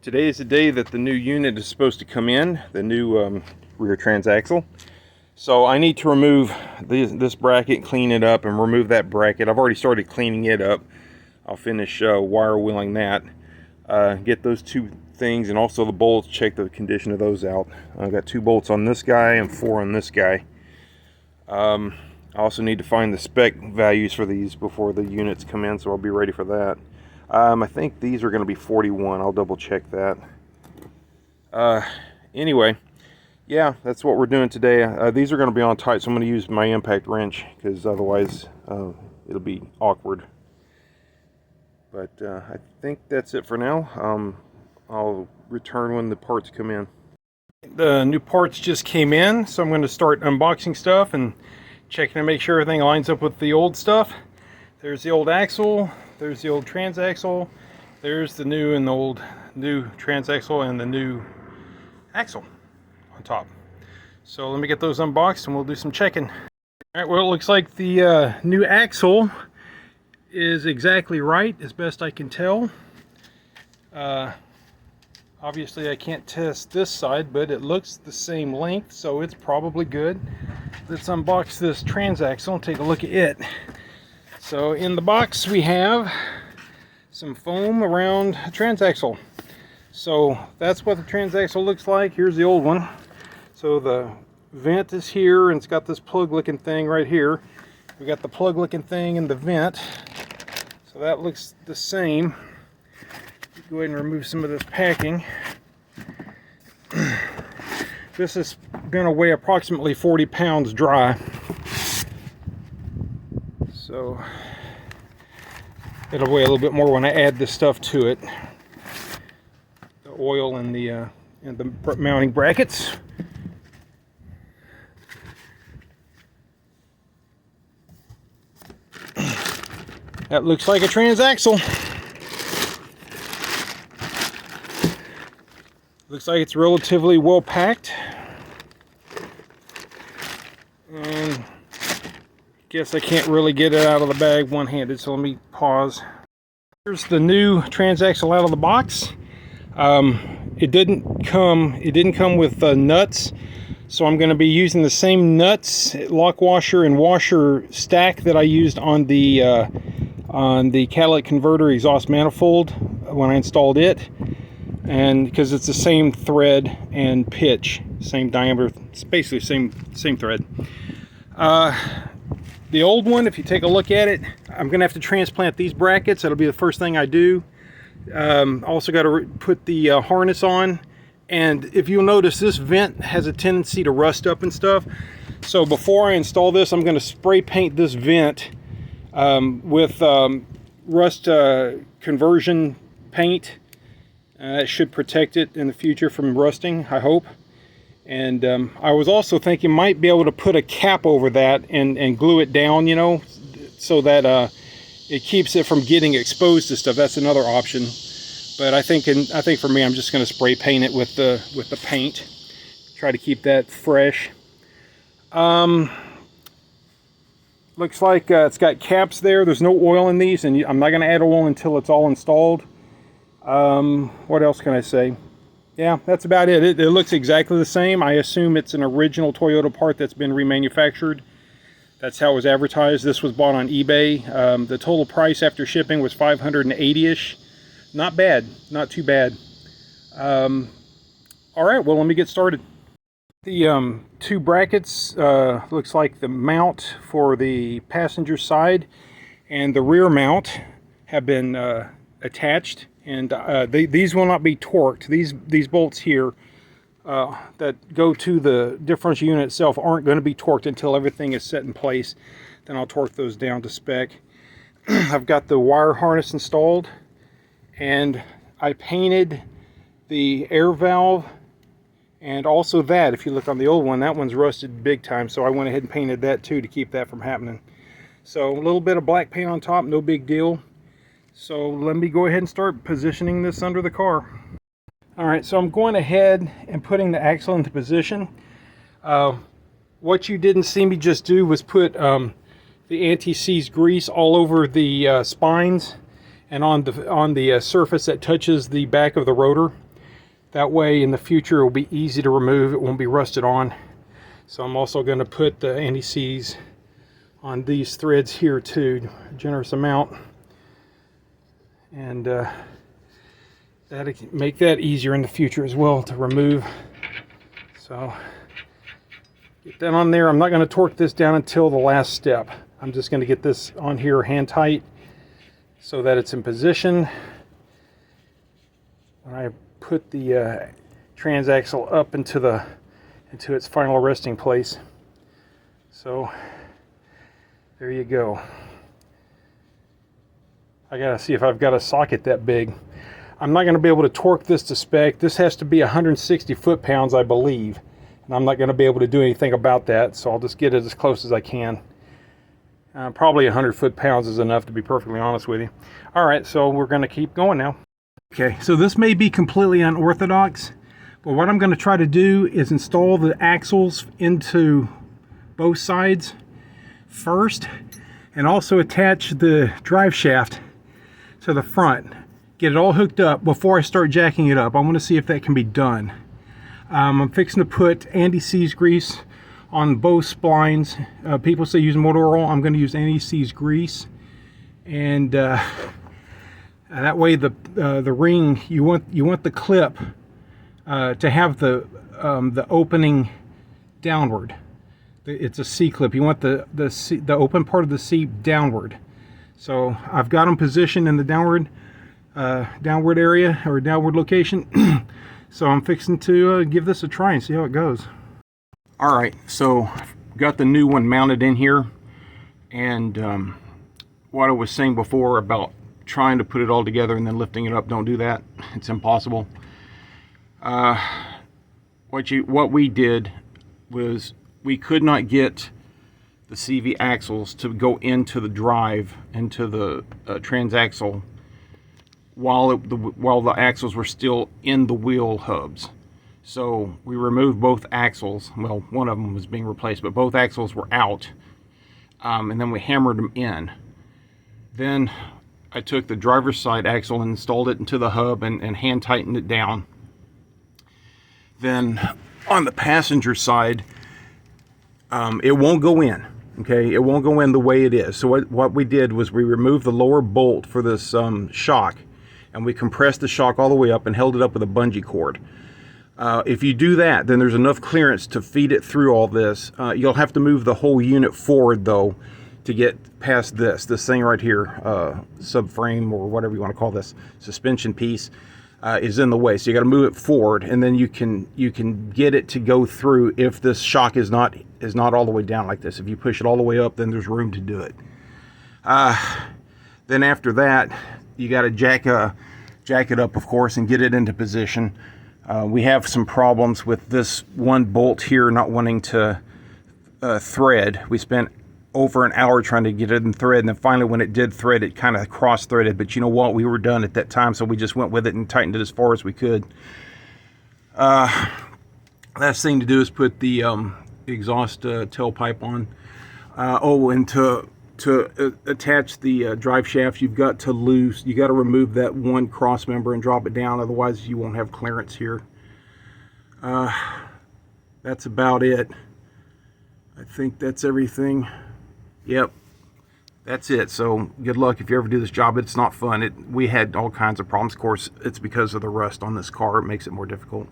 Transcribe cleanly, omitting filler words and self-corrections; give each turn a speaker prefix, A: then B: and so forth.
A: Today is the day that the new unit is supposed to come in, the new rear transaxle. So I need to remove this bracket, clean it up, and remove that bracket. I've already started cleaning it up. I'll finish wire wheeling that. Get those two things and also the bolts, check the condition of those out. I've got 2 bolts on this guy and 4 on this guy. I also need to find the spec values for these before the units come in, so I'll be ready for that. I think these are going to be 41. I'll double check that. Anyway, yeah, that's what we're doing today. These are going to be on tight, so I'm going to use my impact wrench because otherwise it'll be awkward. But I think that's it for now. I'll return when the parts come in. The new parts just came in, so I'm going to start unboxing stuff and checking to make sure everything lines up with the old stuff. There's the old axle. There's the old transaxle. There's the new and the old new transaxle and the new axle on top. So let me get those unboxed and we'll do some checking. All right, well, it looks like the new axle is exactly right as best I can tell. Obviously I can't test this side, but it looks the same length, so it's probably good. Let's unbox this transaxle and take a look at it. So in the box we have some foam around a transaxle. So that's what the transaxle looks like. Here's the old one. So the vent is here and it's got this plug looking thing right here. We got the plug looking thing in the vent. So that looks the same. Go ahead and remove some of this packing. This is going to weigh approximately 40 pounds dry. So it'll weigh a little bit more when I add this stuff to it. The oil and the mounting brackets. That looks like a transaxle. Looks like it's relatively well packed. And guess I can't really get it out of the bag one-handed, so let me pause. Here's the new transaxle out of the box. It didn't come with nuts, so I'm going to be using the same nuts, lock washer and washer stack that I used on the catalytic converter exhaust manifold when I installed it, and because it's the same thread and pitch, same diameter, it's basically same thread. The old one, if you take a look at it, I'm going to have to transplant these brackets. That'll be the first thing I do. Also got to put the harness on. And if you'll notice, this vent has a tendency to rust up and stuff. So before I install this, I'm going to spray paint this vent with rust conversion paint. That should protect it in the future from rusting, I hope. And I was also thinking might be able to put a cap over that and glue it down, you know, so that it keeps it from getting exposed to stuff. That's another option. But I think for me, I'm just going to spray paint it with the paint. Try to keep that fresh. Looks like it's got caps there. There's no oil in these, and I'm not going to add oil until it's all installed. What else can I say? Yeah, that's about it. It looks exactly the same. I assume it's an original Toyota part that's been remanufactured. That's how it was advertised. This was bought on eBay. The total price after shipping was $580-ish. Not bad. Not too bad. All right, well, let me get started. The 2 brackets, looks like the mount for the passenger side and the rear mount have been attached. And these will not be torqued. These bolts here that go to the differential unit itself aren't going to be torqued until everything is set in place. Then I'll torque those down to spec. I've got the wire harness installed, and I painted the air valve, and also that, if you look on the old one, that one's rusted big time, so I went ahead and painted that too to keep that from happening. So a little bit of black paint on top, no big deal. So let me go ahead and start positioning this under the car. Alright, so I'm going ahead and putting the axle into position. What you didn't see me just do was put the anti-seize grease all over the spines and on the surface that touches the back of the rotor. That way in the future it will be easy to remove, it won't be rusted on. So I'm also going to put the anti-seize on these threads here too, a generous amount. And that'll make that easier in the future as well to remove. So get that on there. I'm not going to torque this down until the last step. I'm just going to get this on here hand tight so that it's in position. When I put the transaxle up into its final resting place. So there you go. I gotta see if I've got a socket that big. I'm not going to be able to torque this to spec. This has to be 160 foot-pounds, I believe. And I'm not going to be able to do anything about that, so I'll just get it as close as I can. Probably 100 foot-pounds is enough, to be perfectly honest with you. All right, so we're going to keep going now. Okay, so this may be completely unorthodox, but what I'm going to try to do is install the axles into both sides first, and also attach the drive shaft to the front. Get it all hooked up before I start jacking it up. I want to see if that can be done. I'm fixing to put anti-seize grease on both splines. People say use motor oil. I'm going to use anti-seize grease, and that way the ring, you want the clip to have the opening downward. It's a C clip. You want the open part of the C downward. So I've got them positioned in the downward area or downward location. So I'm fixing to give this a try and see how it goes. All right, so I've got the new one mounted in here, and what I was saying before about trying to put it all together and then lifting it up, don't do that. It's impossible. What we did was we could not get the CV axles to go into the drive, into the transaxle, while the axles were still in the wheel hubs. So we removed both axles. Well, one of them was being replaced, but both axles were out, and then we hammered them in. Then I took the driver's side axle and installed it into the hub and hand tightened it down. Then on the passenger side, it won't go in. Okay, it won't go in the way it is. So what we did was we removed the lower bolt for this shock, and we compressed the shock all the way up and held it up with a bungee cord. If you do that, then there's enough clearance to feed it through all this. You'll have to move the whole unit forward though to get past this thing right here, subframe or whatever you want to call this, suspension piece, is in the way. So you got to move it forward, and then you can get it to go through if this shock is not all the way down like this. If you push it all the way up, then there's room to do it. Then after that, you got to jack it up, of course, and get it into position. We have some problems with this one bolt here not wanting to thread. We spent over an hour trying to get it in thread, and then finally when it did thread, it kind of cross-threaded. But you know what? We were done at that time, so we just went with it and tightened it as far as we could. Last thing to do is put the exhaust tailpipe on. And to attach the drive shaft, you've got to remove that one cross member and drop it down, otherwise you won't have clearance here. That's about it. I think that's everything. Yep, that's it. So good luck if you ever do this job. It's not fun. We had all kinds of problems. Of course, it's because of the rust on this car. It makes it more difficult.